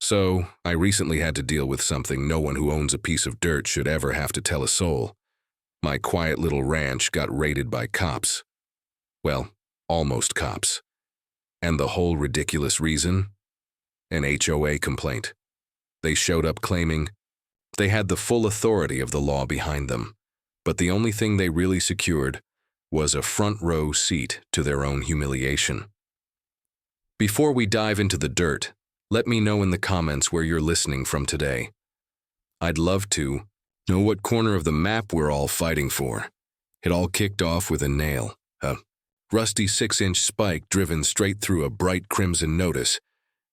So, I recently had to deal with something no one who owns a piece of dirt should ever have to tell a soul. My quiet little ranch got raided by cops. Well, almost cops. And the whole ridiculous reason? An HOA complaint. They showed up claiming they had the full authority of the law behind them, but the only thing they really secured was a front row seat to their own humiliation. Before we dive into the dirt, let me know in the comments where you're listening from today. I'd love to know what corner of the map we're all fighting for. It all kicked off with a nail, a rusty 6-inch spike driven straight through a bright crimson notice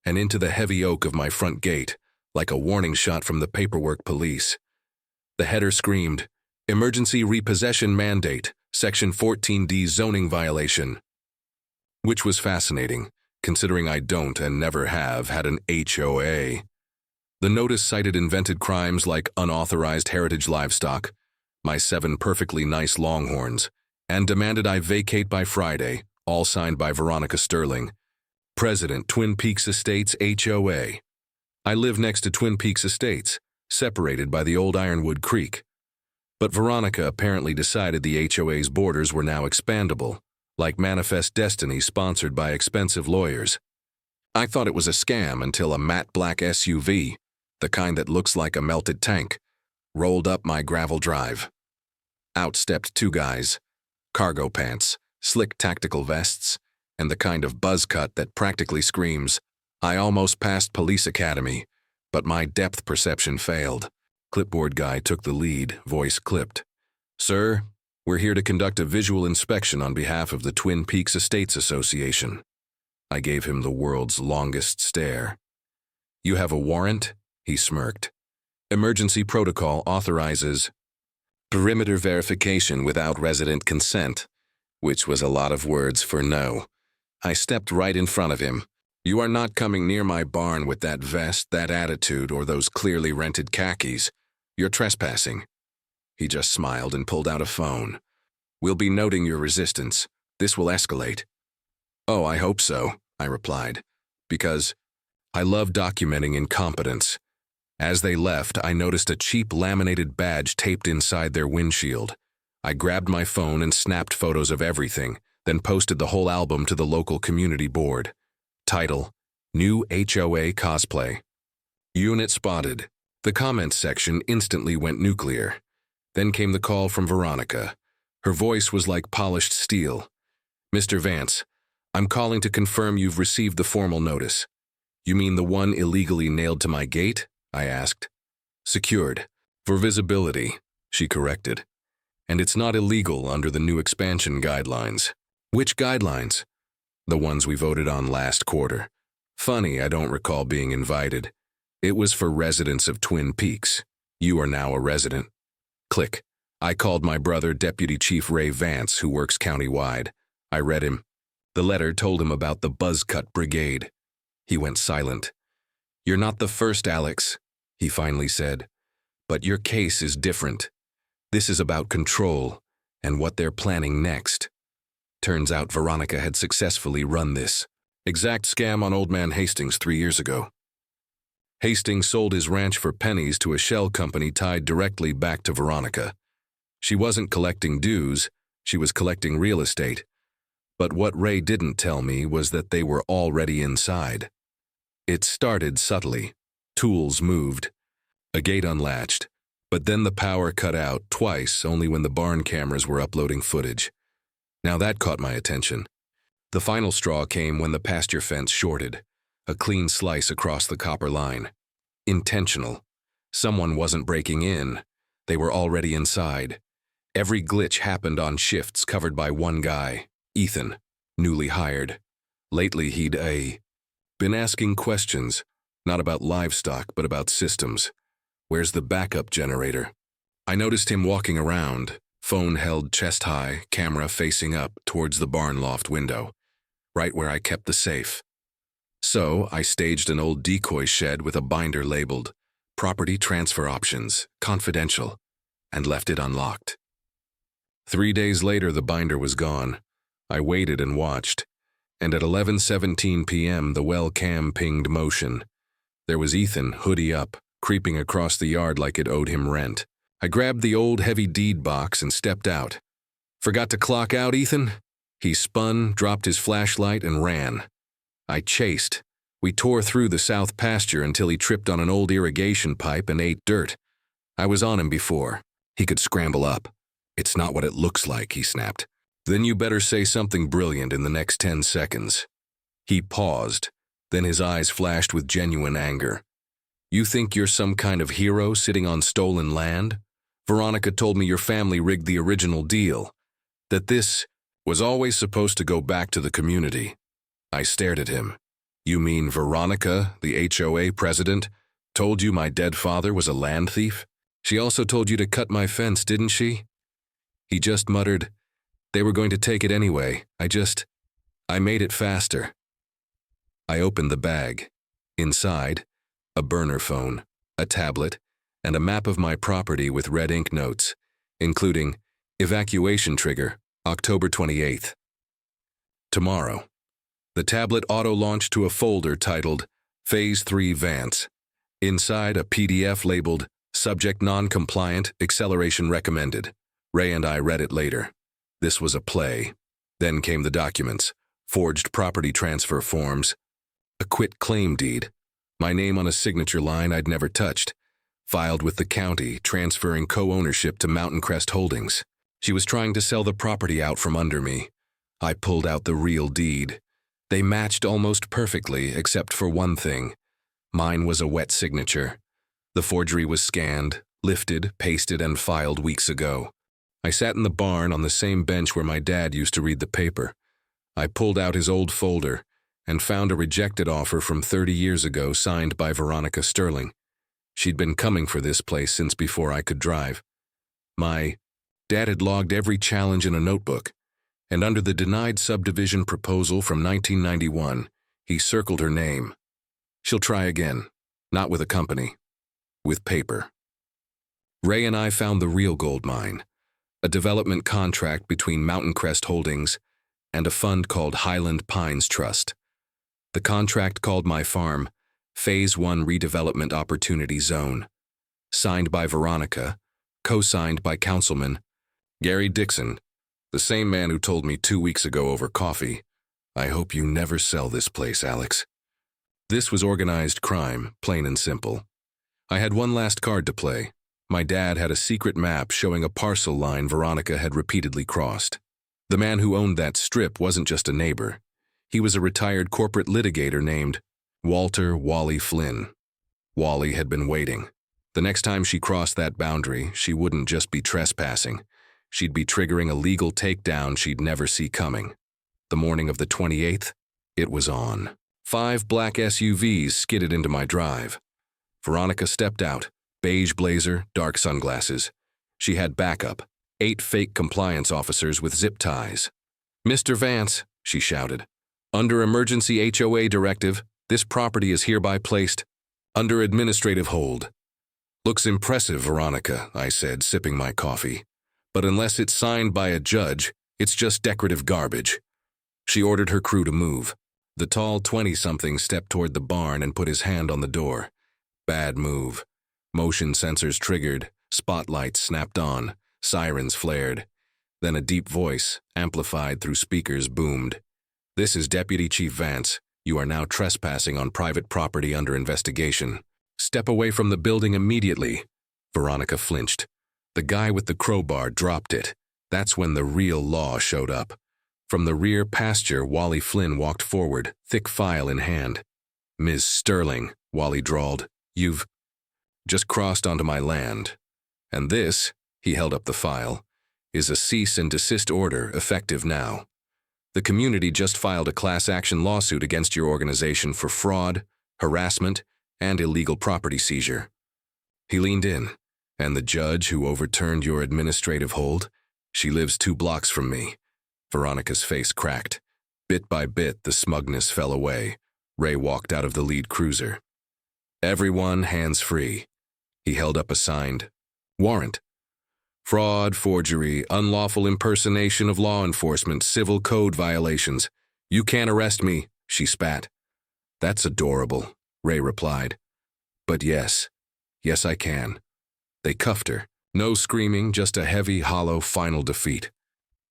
and into the heavy oak of my front gate, like a warning shot from the paperwork police. The header screamed, "Emergency repossession mandate, Section 14D zoning violation," which was fascinating, considering I don't and never have had an HOA. The notice cited invented crimes like unauthorized heritage livestock, my 7 perfectly nice longhorns, and demanded I vacate by Friday, all signed by Veronica Sterling, President, Twin Peaks Estates HOA. I live next to Twin Peaks Estates, separated by the old Ironwood Creek. But Veronica apparently decided the HOA's borders were now expandable, like Manifest Destiny sponsored by expensive lawyers. I thought it was a scam until a matte black SUV, the kind that looks like a melted tank, rolled up my gravel drive. Out stepped 2 guys, cargo pants, slick tactical vests, and the kind of buzz cut that practically screams, "I almost passed police academy, but my depth perception failed." Clipboard guy took the lead, voice clipped. "Sir, we're here to conduct a visual inspection on behalf of the Twin Peaks Estates Association." I gave him the world's longest stare. "You have a warrant?" He smirked. "Emergency protocol authorizes perimeter verification without resident consent," which was a lot of words for no. I stepped right in front of him. "You are not coming near my barn with that vest, that attitude, or those clearly rented khakis. You're trespassing." He just smiled and pulled out a phone. "We'll be noting your resistance. This will escalate." "Oh, I hope so," I replied, because I love documenting incompetence. As they left, I noticed a cheap laminated badge taped inside their windshield. I grabbed my phone and snapped photos of everything, then posted the whole album to the local community board. Title: New HOA Cosplay. Unit spotted. The comments section instantly went nuclear. Then came the call from Veronica. Her voice was like polished steel. "Mr. Vance, I'm calling to confirm you've received the formal notice." "You mean the one illegally nailed to my gate?" I asked. "Secured. For visibility," she corrected. "And it's not illegal under the new expansion guidelines." "Which guidelines?" "The ones we voted on last quarter. Funny, I don't recall being invited. It was for residents of Twin Peaks. You are now a resident." Click. I called my brother, Deputy Chief Ray Vance, who works countywide. I read him. The letter told him about the Buzzcut Brigade. He went silent. "You're not the first, Alex," he finally said. "But your case is different. This is about control and what they're planning next." Turns out Veronica had successfully run this exact scam on Old Man Hastings 3 years ago. Hastings sold his ranch for pennies to a shell company tied directly back to Veronica. She wasn't collecting dues, she was collecting real estate. But what Ray didn't tell me was that they were already inside. It started subtly. Tools moved. A gate unlatched. But then the power cut out twice, only when the barn cameras were uploading footage. Now that caught my attention. The final straw came when the pasture fence shorted. A clean slice across the copper line. Intentional. Someone wasn't breaking in. They were already inside. Every glitch happened on shifts covered by one guy, Ethan, newly hired. Lately he'd been asking questions, not about livestock, but about systems. Where's the backup generator? I noticed him walking around, phone held chest high, camera facing up towards the barn loft window, right where I kept the safe. So I staged an old decoy shed with a binder labeled "Property Transfer Options, Confidential," and left it unlocked. 3 days later, the binder was gone. I waited and watched, and at 11:17 p.m. the well cam pinged motion. There was Ethan, hoodie up, creeping across the yard like it owed him rent. I grabbed the old heavy deed box and stepped out. "Forgot to clock out, Ethan?" He spun, dropped his flashlight, and ran. I chased. We tore through the south pasture until he tripped on an old irrigation pipe and ate dirt. I was on him before. He could scramble up. "It's not what it looks like," he snapped. "Then you better say something brilliant in the next 10 seconds. He paused. Then his eyes flashed with genuine anger. "You think you're some kind of hero sitting on stolen land? Veronica told me your family rigged the original deal. That this was always supposed to go back to the community." I stared at him. "You mean Veronica, the HOA president, told you my dead father was a land thief? She also told you to cut my fence, didn't she?" He just muttered, "They were going to take it anyway. I made it faster." I opened the bag. Inside, a burner phone, a tablet, and a map of my property with red ink notes, including evacuation trigger, October 28th. Tomorrow. The tablet auto-launched to a folder titled Phase 3 Vance. Inside, a PDF labeled Subject Non-Compliant, Acceleration Recommended. Ray and I read it later. This was a play. Then came the documents, forged property transfer forms, a quit-claim deed, my name on a signature line I'd never touched, filed with the county, transferring co-ownership to Mountain Crest Holdings. She was trying to sell the property out from under me. I pulled out the real deed. They matched almost perfectly, except for one thing. Mine was a wet signature. The forgery was scanned, lifted, pasted, and filed weeks ago. I sat in the barn on the same bench where my dad used to read the paper. I pulled out his old folder and found a rejected offer from 30 years ago signed by Veronica Sterling. She'd been coming for this place since before I could drive. My dad had logged every challenge in a notebook, and under the denied subdivision proposal from 1991, he circled her name. She'll try again, not with a company, with paper. Ray and I found the real gold mine, a development contract between Mountain Crest Holdings and a fund called Highland Pines Trust. The contract called my farm Phase 1 Redevelopment Opportunity Zone. Signed by Veronica, co-signed by Councilman Gary Dixon, the same man who told me 2 weeks ago over coffee, "I hope you never sell this place, Alex." This was organized crime, plain and simple. I had one last card to play. My dad had a secret map showing a parcel line Veronica had repeatedly crossed. The man who owned that strip wasn't just a neighbor. He was a retired corporate litigator named Walter "Wally" Flynn. Wally had been waiting. The next time she crossed that boundary, she wouldn't just be trespassing. She'd be triggering a legal takedown she'd never see coming. The morning of the 28th, it was on. 5 black SUVs skidded into my drive. Veronica stepped out, beige blazer, dark sunglasses. She had backup, 8 fake compliance officers with zip ties. "Mr. Vance," she shouted, "under emergency HOA directive, this property is hereby placed under administrative hold." "Looks impressive, Veronica," I said, sipping my coffee. "But unless it's signed by a judge, it's just decorative garbage." She ordered her crew to move. The tall 20-something stepped toward the barn and put his hand on the door. Bad move. Motion sensors triggered, spotlights snapped on, sirens flared. Then a deep voice, amplified through speakers, boomed. "This is Deputy Chief Vance. You are now trespassing on private property under investigation. Step away from the building immediately." Veronica flinched. The guy with the crowbar dropped it. That's when the real law showed up. From the rear pasture, Wally Flynn walked forward, thick file in hand. "Ms. Sterling," Wally drawled, "you've just crossed onto my land. And this," he held up the file, "is a cease and desist order effective now. The community just filed a class action lawsuit against your organization for fraud, harassment, and illegal property seizure." He leaned in. "And the judge who overturned your administrative hold? She lives 2 blocks from me." Veronica's face cracked. Bit by bit, the smugness fell away. Ray walked out of the lead cruiser. "Everyone hands free." He held up a signed warrant. "Fraud, forgery, unlawful impersonation of law enforcement, civil code violations. You can't arrest me," she spat. "That's adorable," Ray replied. But yes, I can. They cuffed her. No screaming, just a heavy, hollow final defeat.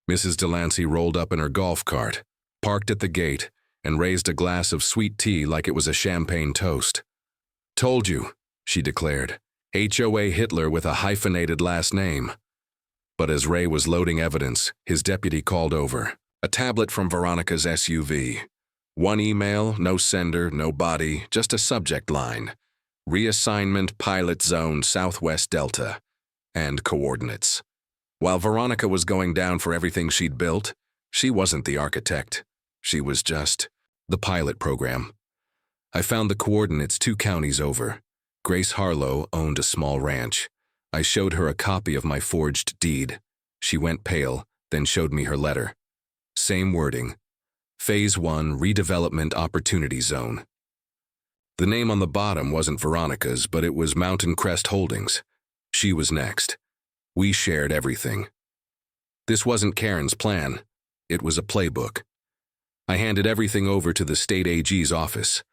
Mrs. Delancey rolled up in her golf cart, parked at the gate, and raised a glass of sweet tea like it was a champagne toast. "Told you," she declared. "HOA Hitler with a hyphenated last name." But as Ray was loading evidence, his deputy called over. A tablet from Veronica's SUV. One email, no sender, no body, just a subject line. Reassignment Pilot Zone Southwest Delta. And coordinates. While Veronica was going down for everything she'd built, she wasn't the architect. She was just the pilot program. I found the coordinates 2 counties over. Grace Harlow owned a small ranch. I showed her a copy of my forged deed. She went pale, then showed me her letter. Same wording. Phase 1 Redevelopment Opportunity Zone. The name on the bottom wasn't Veronica's, but it was Mountain Crest Holdings. She was next. We shared everything. This wasn't Karen's plan. It was a playbook. I handed everything over to the state AG's office.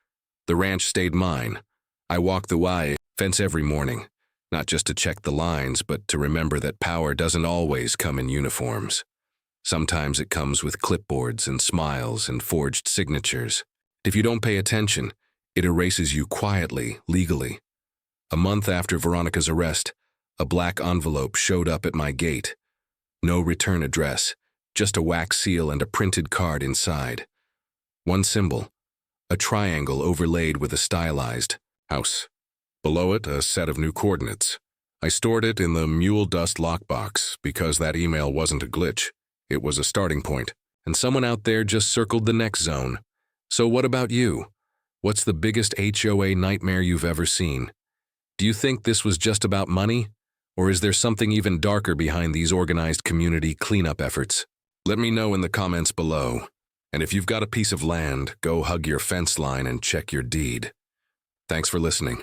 The ranch stayed mine. I walked the Y fence every morning, not just to check the lines, but to remember that power doesn't always come in uniforms. Sometimes it comes with clipboards and smiles and forged signatures. If you don't pay attention, it erases you quietly, legally. A month after Veronica's arrest, a black envelope showed up at my gate. No return address, just a wax seal and a printed card inside. One symbol, a triangle overlaid with a stylized house. Below it, a set of new coordinates. I stored it in the mule dust lockbox because that email wasn't a glitch. It was a starting point, and someone out there just circled the next zone. So what about you? What's the biggest HOA nightmare you've ever seen? Do you think this was just about money? Or is there something even darker behind these organized community cleanup efforts? Let me know in the comments below. And if you've got a piece of land, go hug your fence line and check your deed. Thanks for listening.